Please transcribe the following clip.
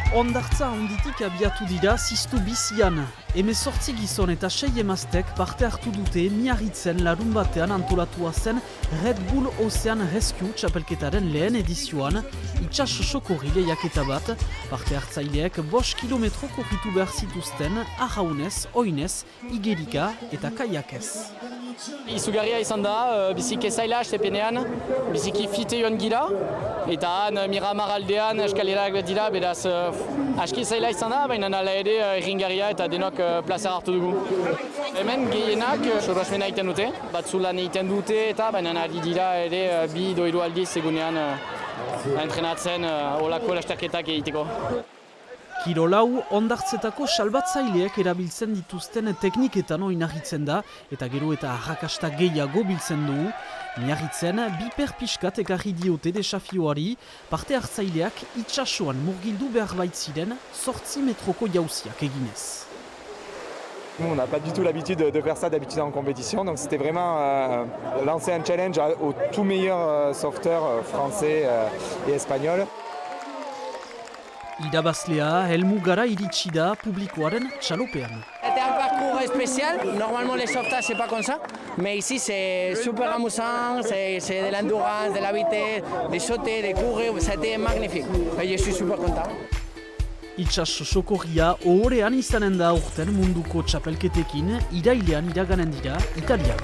Hondartza handitik abiatu dira ziztu bizian. 18 gizon eta 6 emaztek parte hartu dute Miarritzen larun batean antolatua zen Red Bull Ocean Rescue txapelketaren lehen edizioan, itsas sokorri lehiaketa bat, parte hartzaileek 5 kilometro korritu behar zituzten, arraunez, oinez, igerika eta kaiakez. Izugarria izan da, biziki zaila estepenean, biziki fite joan gira, eta han Miramar aldean eskalerak dira, beraz aski zaila izan da, baina ala ere erringarria eta denok plaza hartu dugu. Hemen gehienak sorrasmena egiten dute, batzulan egiten dute eta baina ari dira ere bi edo hiru aldiz egunean entrenatzen olako lasterketak egiteko. Kirolau Hondartzetako salbatzaileek erabiltzen dituzten tekniketan oinarritzen da eta gero eta arrakasta gehiago biltzen du. Miarritzen biper pixkat ekarri diote desafioari, parte hartzaileak itsasoan murgildu behar baitziren 8 metroko jauziak eginez. On n'a pas du tout l'habitude de faire ça d'habitude en compétition, donc c'était vraiment lancer un challenge aux tout meilleurs sauveteurs français et espagnols. Irabazlea helmugara iritsi da publikoaren txalopean. C'était un parcours spécial. Normalement, les sauvetages, c'est pas comme ça. Mais ici, c'est super amusant. C'est de l'endurance, de la vitesse, de sauter, de courir. C'était magnifique. Et je suis super content. Itsas sokorria ohorean izanen da aurten munduko txapelketekin, irailean iraganen dira Italian.